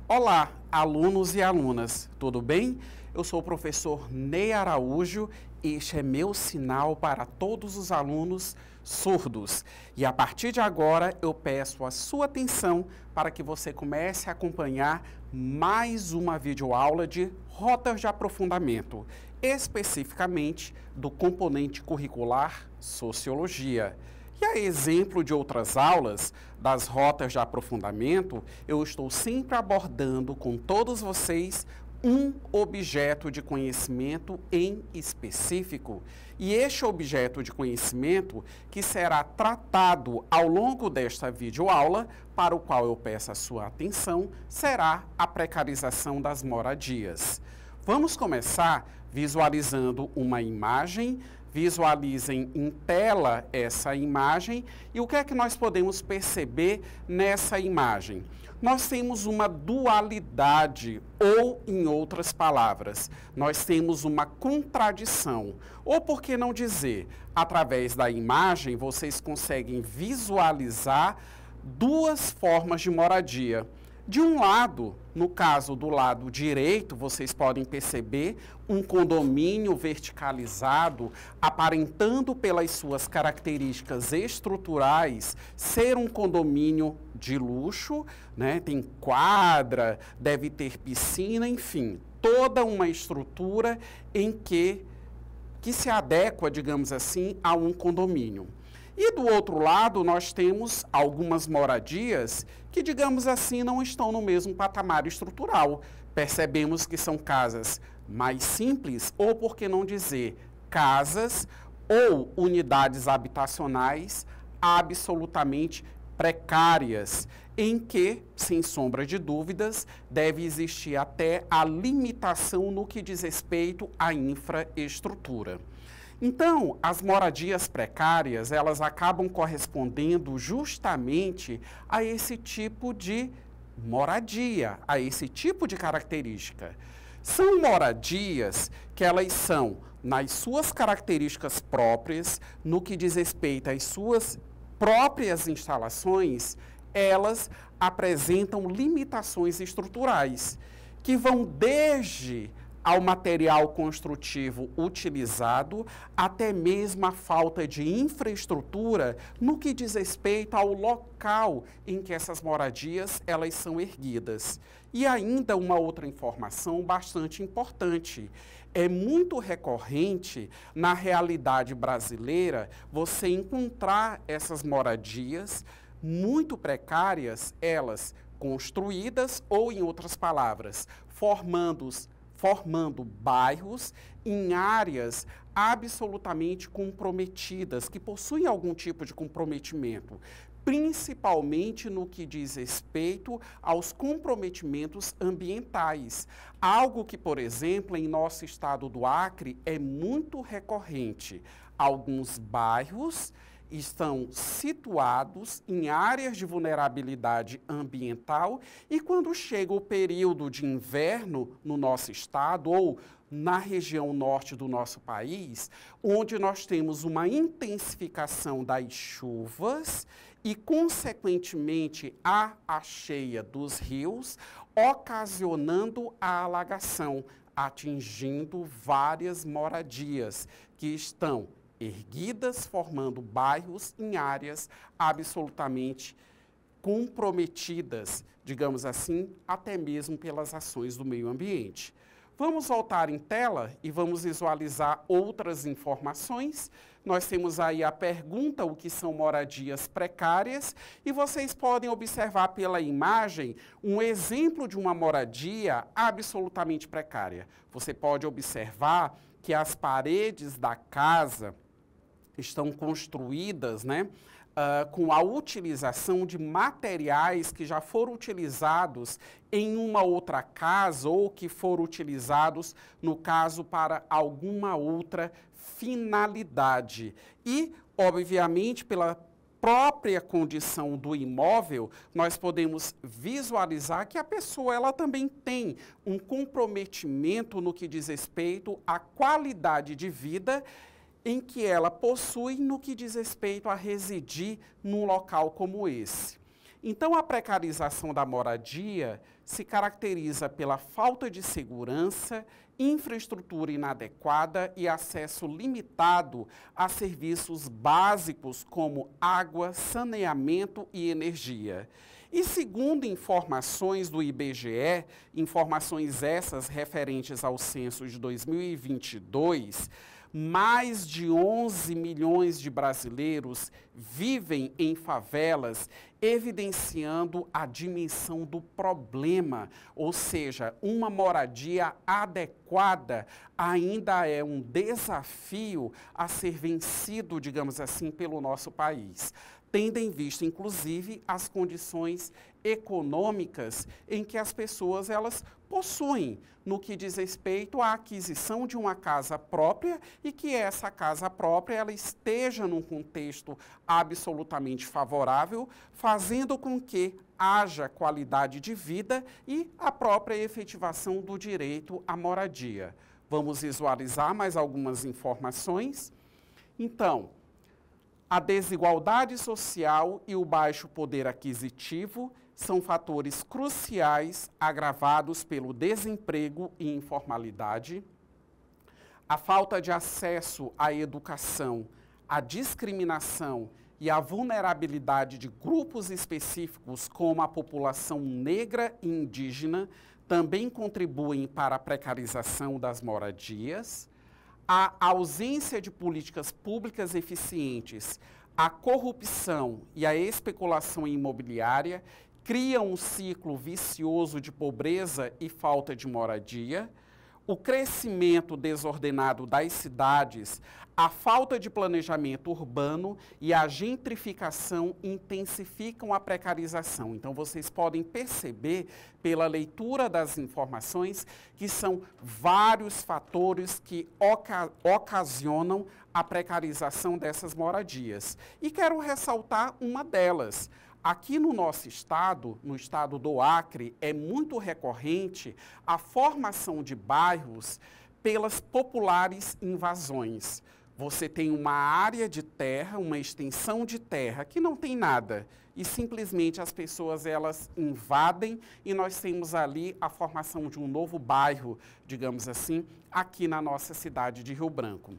Olá, alunos e alunas, tudo bem? Eu sou o professor Ney Araújo e este é meu sinal para todos os alunos surdos. E a partir de agora eu peço a sua atenção para que você comece a acompanhar mais uma videoaula de rotas de aprofundamento, especificamente do componente curricular Sociologia. E a exemplo de outras aulas, das rotas de aprofundamento, eu estou sempre abordando com todos vocês um objeto de conhecimento em específico. E este objeto de conhecimento que será tratado ao longo desta videoaula, para o qual eu peço a sua atenção, será a precarização das moradias. Vamos começar visualizando uma imagem. Visualizem em tela essa imagem e o que é que nós podemos perceber nessa imagem? Nós temos uma dualidade, ou, em outras palavras, nós temos uma contradição. Ou, por que não dizer, através da imagem, vocês conseguem visualizar duas formas de moradia. De um lado, no caso do lado direito, vocês podem perceber um condomínio verticalizado, aparentando pelas suas características estruturais ser um condomínio de luxo, né? Tem quadra, deve ter piscina, enfim, toda uma estrutura em que se adequa, digamos assim, a um condomínio. E do outro lado, nós temos algumas moradias que, digamos assim, não estão no mesmo patamar estrutural. Percebemos que são casas mais simples, ou por que não dizer, casas ou unidades habitacionais absolutamente precárias, em que, sem sombra de dúvidas, deve existir até a limitação no que diz respeito à infraestrutura. Então, as moradias precárias, elas acabam correspondendo justamente a esse tipo de moradia, a esse tipo de característica. São moradias que elas são, nas suas características próprias, no que diz respeito às suas próprias instalações, elas apresentam limitações estruturais, que vão desde ao material construtivo utilizado, até mesmo a falta de infraestrutura no que diz respeito ao local em que essas moradias elas são erguidas. E ainda uma outra informação bastante importante. É muito recorrente na realidade brasileira você encontrar essas moradias muito precárias, elas construídas ou, em outras palavras, formando bairros em áreas absolutamente comprometidas, que possuem algum tipo de comprometimento, principalmente no que diz respeito aos comprometimentos ambientais. Algo que, por exemplo, em nosso estado do Acre é muito recorrente. Alguns bairros estão situados em áreas de vulnerabilidade ambiental e quando chega o período de inverno no nosso estado ou na região norte do nosso país, onde nós temos uma intensificação das chuvas e, consequentemente, a cheia dos rios, ocasionando a alagação, atingindo várias moradias que estão erguidas, formando bairros em áreas absolutamente comprometidas, digamos assim, até mesmo pelas ações do meio ambiente. Vamos voltar em tela e vamos visualizar outras informações. Nós temos aí a pergunta, o que são moradias precárias, e vocês podem observar pela imagem um exemplo de uma moradia absolutamente precária. Você pode observar que as paredes da casa estão construídas, né, com a utilização de materiais que já foram utilizados em uma outra casa ou que foram utilizados, no caso, para alguma outra finalidade. E, obviamente, pela própria condição do imóvel, nós podemos visualizar que a pessoa ela também tem um comprometimento no que diz respeito à qualidade de vida em que ela possui no que diz respeito a residir num local como esse. Então, a precarização da moradia se caracteriza pela falta de segurança, infraestrutura inadequada e acesso limitado a serviços básicos como água, saneamento e energia. E segundo informações do IBGE, informações essas referentes ao censo de 2022, mais de 11 milhões de brasileiros vivem em favelas, evidenciando a dimensão do problema, ou seja, uma moradia adequada ainda é um desafio a ser vencido, digamos assim, pelo nosso país, tendo em vista, inclusive, as condições econômicas em que as pessoas elas possuem no que diz respeito à aquisição de uma casa própria e que essa casa própria ela esteja num contexto absolutamente favorável, fazendo com que haja qualidade de vida e a própria efetivação do direito à moradia. Vamos visualizar mais algumas informações. Então, a desigualdade social e o baixo poder aquisitivo são fatores cruciais agravados pelo desemprego e informalidade. A falta de acesso à educação, a discriminação e a vulnerabilidade de grupos específicos como a população negra e indígena também contribuem para a precarização das moradias. A ausência de políticas públicas eficientes, a corrupção e a especulação imobiliária criam um ciclo vicioso de pobreza e falta de moradia. O crescimento desordenado das cidades, a falta de planejamento urbano e a gentrificação intensificam a precarização. Então, vocês podem perceber, pela leitura das informações, que são vários fatores que ocasionam a precarização dessas moradias. E quero ressaltar uma delas. Aqui no nosso estado, no estado do Acre, é muito recorrente a formação de bairros pelas populares invasões. Você tem uma área de terra, uma extensão de terra que não tem nada e simplesmente as pessoas elas invadem e nós temos ali a formação de um novo bairro, digamos assim, aqui na nossa cidade de Rio Branco.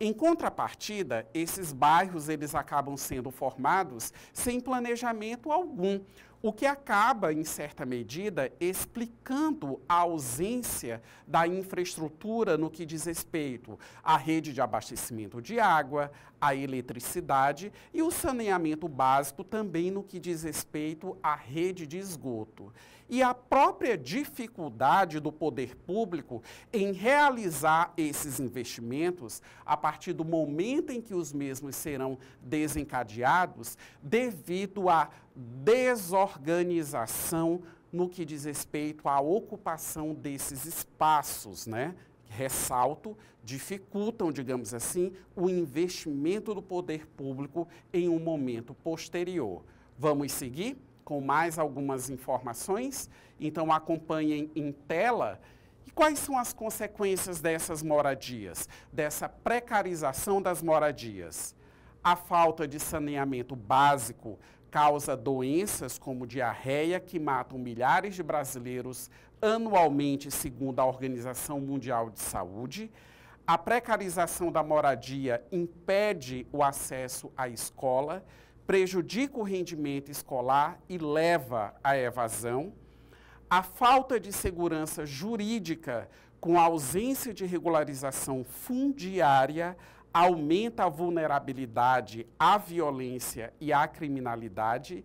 Em contrapartida, esses bairros eles acabam sendo formados sem planejamento algum, o que acaba, em certa medida, explicando a ausência da infraestrutura no que diz respeito à rede de abastecimento de água, à eletricidade e o saneamento básico também no que diz respeito à rede de esgoto. E a própria dificuldade do poder público em realizar esses investimentos a partir do momento em que os mesmos serão desencadeados devido à desorganização no que diz respeito à ocupação desses espaços, né? Ressalto, dificultam, digamos assim, o investimento do poder público em um momento posterior. Vamos seguir com mais algumas informações? Então, acompanhem em tela. E quais são as consequências dessas moradias, dessa precarização das moradias? A falta de saneamento básico causa doenças como diarreia que matam milhares de brasileiros anualmente, segundo a Organização Mundial de Saúde. A precarização da moradia impede o acesso à escola, prejudica o rendimento escolar e leva à evasão. A falta de segurança jurídica, com a ausência de regularização fundiária, aumenta a vulnerabilidade à violência e à criminalidade.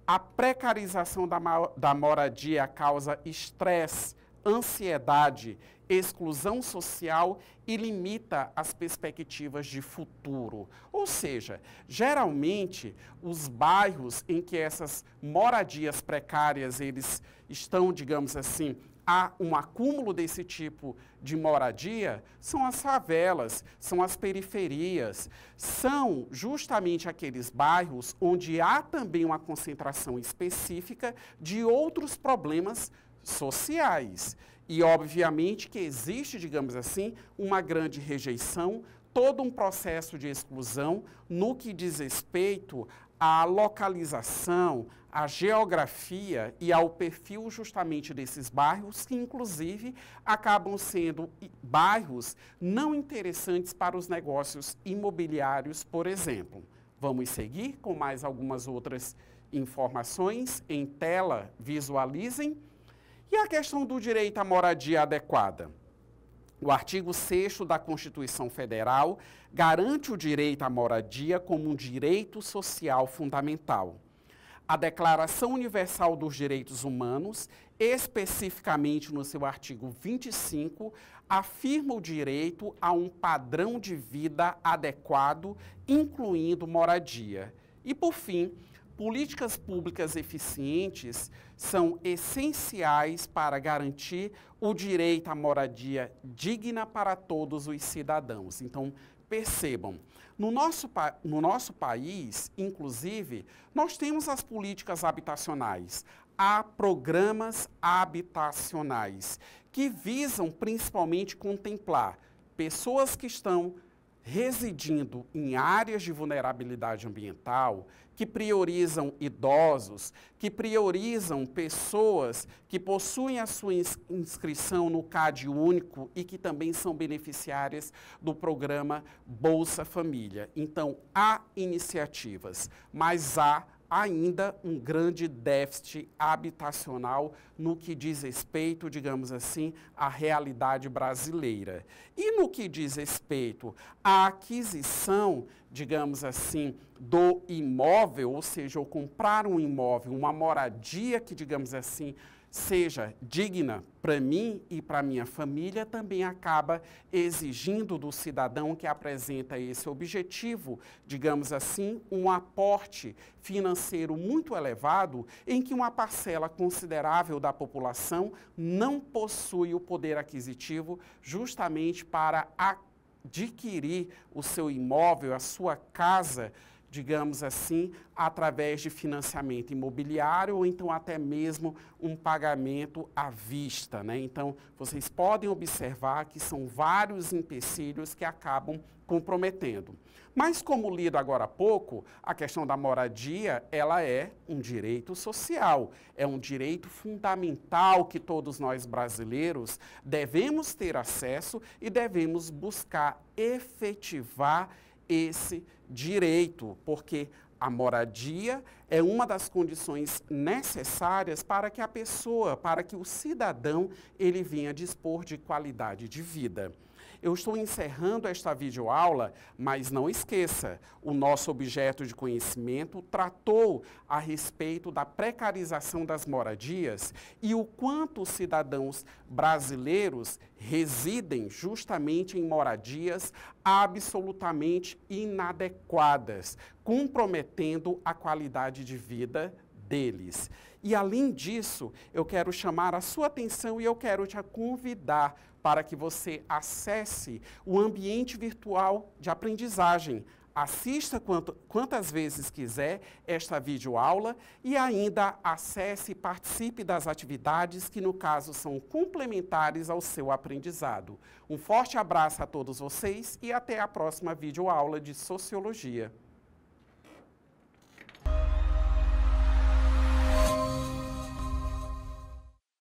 A precarização da moradia causa estresse, ansiedade, exclusão social e limita as perspectivas de futuro. Ou seja, geralmente, os bairros em que essas moradias precárias eles estão, digamos assim, há um acúmulo desse tipo de moradia, são as favelas, são as periferias, são justamente aqueles bairros onde há também uma concentração específica de outros problemas sociais. E, obviamente, que existe, digamos assim, uma grande rejeição, todo um processo de exclusão no que diz respeito à localização, à geografia e ao perfil justamente desses bairros, que inclusive acabam sendo bairros não interessantes para os negócios imobiliários, por exemplo. Vamos seguir com mais algumas outras informações em tela, visualizem. E a questão do direito à moradia adequada? O artigo 6º da Constituição Federal garante o direito à moradia como um direito social fundamental. A Declaração Universal dos Direitos Humanos, especificamente no seu artigo 25, afirma o direito a um padrão de vida adequado, incluindo moradia. E, por fim, políticas públicas eficientes são essenciais para garantir o direito à moradia digna para todos os cidadãos. Então, percebam, no nosso país, inclusive, nós temos as políticas habitacionais. Há programas habitacionais que visam principalmente contemplar pessoas que estão residindo em áreas de vulnerabilidade ambiental, que priorizam idosos, que priorizam pessoas que possuem a sua inscrição no CAD único e que também são beneficiárias do programa Bolsa Família. Então, há iniciativas, mas há ainda um grande déficit habitacional no que diz respeito, digamos assim, à realidade brasileira. E no que diz respeito à aquisição, digamos assim, do imóvel, ou seja, ou comprar um imóvel, uma moradia que, digamos assim, seja digna para mim e para minha família, também acaba exigindo do cidadão que apresenta esse objetivo, digamos assim, um aporte financeiro muito elevado, em que uma parcela considerável da população não possui o poder aquisitivo justamente para adquirir o seu imóvel, a sua casa, digamos assim, através de financiamento imobiliário ou então até mesmo um pagamento à vista, né? Então, vocês podem observar que são vários empecilhos que acabam comprometendo. Mas, como lido agora há pouco, a questão da moradia, ela é um direito social, é um direito fundamental que todos nós brasileiros devemos ter acesso e devemos buscar efetivar esse direito, porque a moradia é uma das condições necessárias para que a pessoa, para que o cidadão, ele venha dispor de qualidade de vida. Eu estou encerrando esta videoaula, mas não esqueça, o nosso objeto de conhecimento tratou a respeito da precarização das moradias e o quanto os cidadãos brasileiros residem justamente em moradias absolutamente inadequadas, comprometendo a qualidade de vida deles. E, além disso, eu quero chamar a sua atenção e eu quero te convidar para que você acesse o ambiente virtual de aprendizagem. Assista quantas vezes quiser esta videoaula e ainda acesse e participe das atividades que, no caso, são complementares ao seu aprendizado. Um forte abraço a todos vocês e até a próxima videoaula de Sociologia.